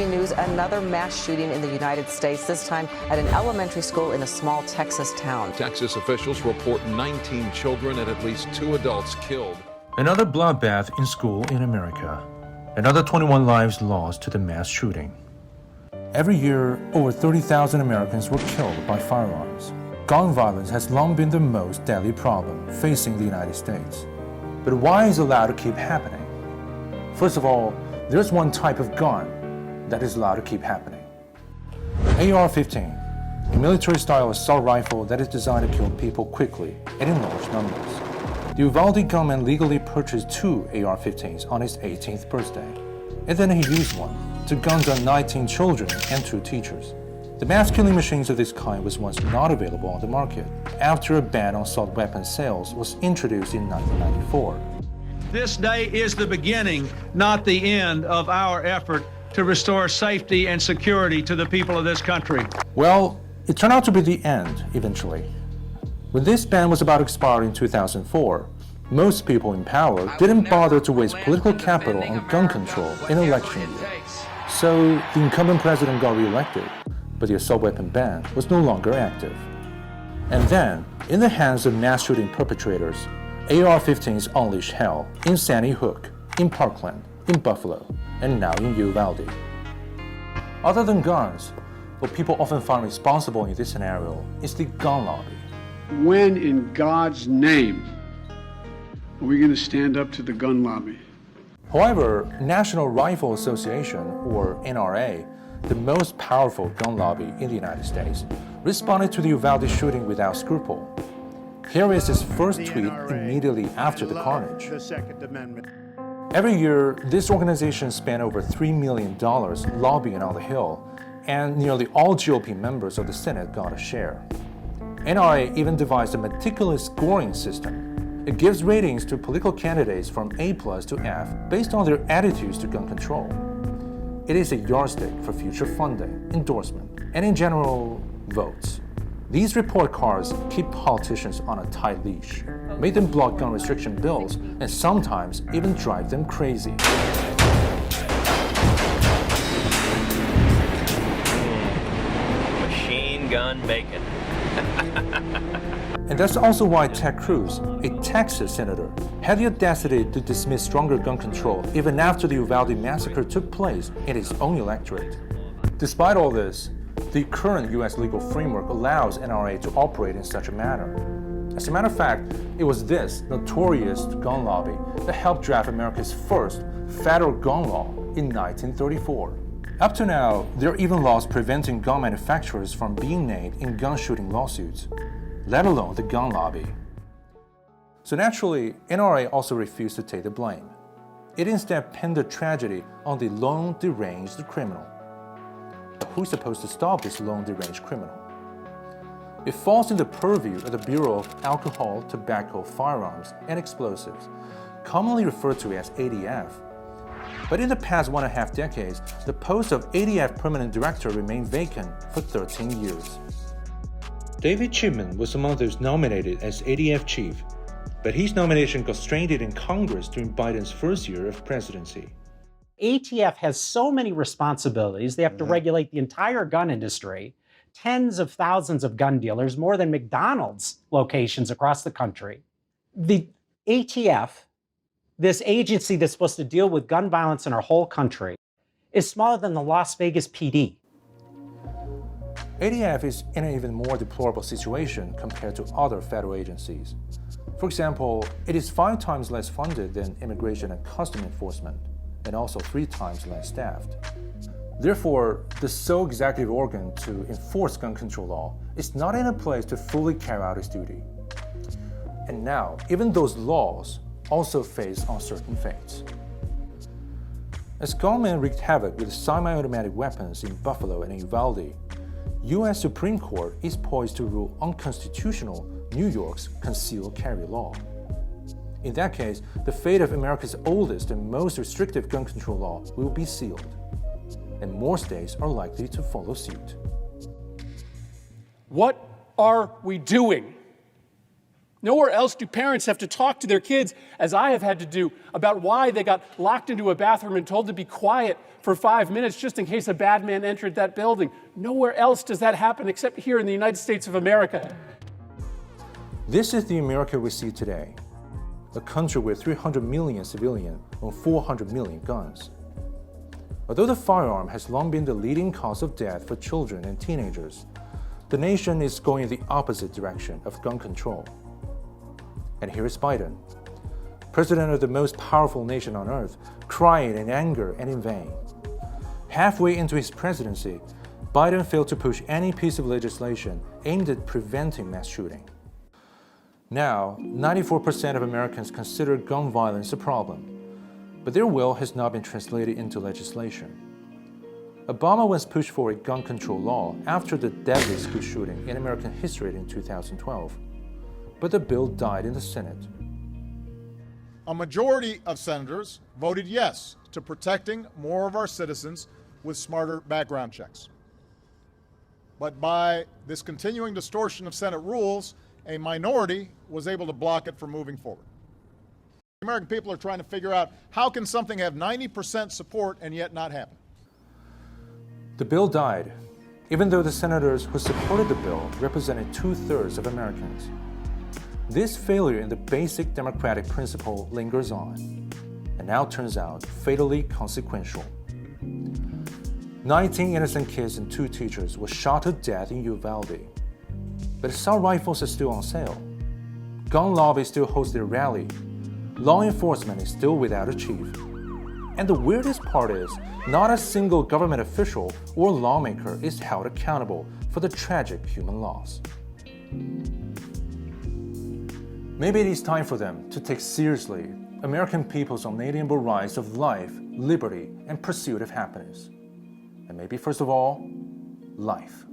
breaking news, another mass shooting in the United States, this time at an elementary school in a small Texas town. Texas officials report 19 children and at least 2 adults killed. Another bloodbath in school in America. Another 21 lives lost to the mass shooting. Every year, over 30,000 Americans were killed by firearms. Gun violence has long been the most deadly problem facing the United States. But why is it allowed to keep happening? First of all, there's one type of gun that is allowed to keep happening. AR-15, a military-style assault rifle that is designed to kill people quickly and in large numbers. The Uvalde gunman legally purchased 2 AR-15s on his 18th birthday, and then he used one to gun down 19 children and 2 teachers. The mass-killing machines of this kind was once not available on the market after a ban on assault weapon sales was introduced in 1994. This day is the beginning, not the end, of our effort to restore safety and security to the people of this country. Well, it turned out to be the end, eventually. When this ban was about to expire in 2004, most people in power didn't bother to waste political capital on gun control in an election year. So the incumbent president got re-elected, but the assault weapon ban was no longer active. And then, in the hands of mass shooting perpetrators, AR-15s unleashed hell in Sandy Hook, in Parkland, in Buffalo, and now in Uvalde. Other than guns, what people often find responsible in this scenario is the gun lobby. When in God's name are we going to stand up to the gun lobby? However, National Rifle Association, or NRA, the most powerful gun lobby in the United States, responded to the Uvalde shooting without scruple. Here is his first tweet immediately after the carnage. Every year, this organization spent over $3 million lobbying on the Hill, and nearly all GOP members of the Senate got a share. NRA even devised a meticulous scoring system. It gives ratings to political candidates from A+ to F based on their attitudes to gun control. It is a yardstick for future funding, endorsement, and in general, votes. These report cards keep politicians on a tight leash, make them block gun restriction bills, and sometimes even drive them crazy. Machine gun bacon. And that's also why Ted Cruz, a Texas senator, had the audacity to dismiss stronger gun control even after the Uvalde massacre took place in his own electorate. Despite all this, the current U.S. legal framework allows NRA to operate in such a manner. As a matter of fact, it was this notorious gun lobby that helped draft America's first federal gun law in 1934. Up to now, there are even laws preventing gun manufacturers from being named in gun shooting lawsuits, let alone the gun lobby. So naturally, NRA also refused to take the blame. It instead pinned the tragedy on the lone deranged criminal. But who's supposed to stop this lone deranged criminal? It falls in the purview of the Bureau of Alcohol, Tobacco, Firearms, and Explosives, commonly referred to as ADF. But in the past 1.5 decades, the post of ADF Permanent Director remained vacant for 13 years. David Chipman was among those nominated as ADF chief, but his nomination got stranded in Congress during Biden's first year of presidency. ATF has so many responsibilities. They have to regulate the entire gun industry, tens of thousands of gun dealers, more than McDonald's locations across the country. The ATF, this agency that's supposed to deal with gun violence in our whole country, is smaller than the Las Vegas PD. ADF is in an even more deplorable situation compared to other federal agencies. For example, it is 5 times less funded than Immigration and Customs Enforcement, and also 3 times less staffed. Therefore, the sole executive organ to enforce gun control law is not in a place to fully carry out its duty. And now, even those laws also face uncertain fates. As gunmen wreaked havoc with semi-automatic weapons in Buffalo and in Uvalde, U.S. Supreme Court is poised to rule unconstitutional New York's concealed carry law. In that case, the fate of America's oldest and most restrictive gun control law will be sealed, and more states are likely to follow suit. What are we doing? Nowhere else do parents have to talk to their kids, as I have had to do, about why they got locked into a bathroom and told to be quiet for 5 minutes just in case a bad man entered that building. Nowhere else does that happen except here in the United States of America. This is the America we see today, a country with 300 million civilians and 400 million guns. Although the firearm has long been the leading cause of death for children and teenagers, the nation is going the opposite direction of gun control. And here is Biden, president of the most powerful nation on earth, crying in anger and in vain. Halfway into his presidency, Biden failed to push any piece of legislation aimed at preventing mass shooting. Now, 94% of Americans consider gun violence a problem, but their will has not been translated into legislation. Obama once pushed for a gun control law after the deadliest school shooting in American history in 2012. But the bill died in the Senate. A majority of senators voted yes to protecting more of our citizens with smarter background checks. But by this continuing distortion of Senate rules, a minority was able to block it from moving forward. The American people are trying to figure out how can something have 90% support and yet not happen. The bill died, even though the senators who supported the bill represented 2/3 of Americans. This failure in the basic democratic principle lingers on, and now turns out fatally consequential. 19 innocent kids and 2 teachers were shot to death in Uvalde. But assault rifles are still on sale. Gun lobby still hosts their rally. Law enforcement is still without a chief. And the weirdest part is, not a single government official or lawmaker is held accountable for the tragic human loss. Maybe it is time for them to take seriously American people's unalienable rights of life, liberty, and pursuit of happiness. And maybe first of all, life.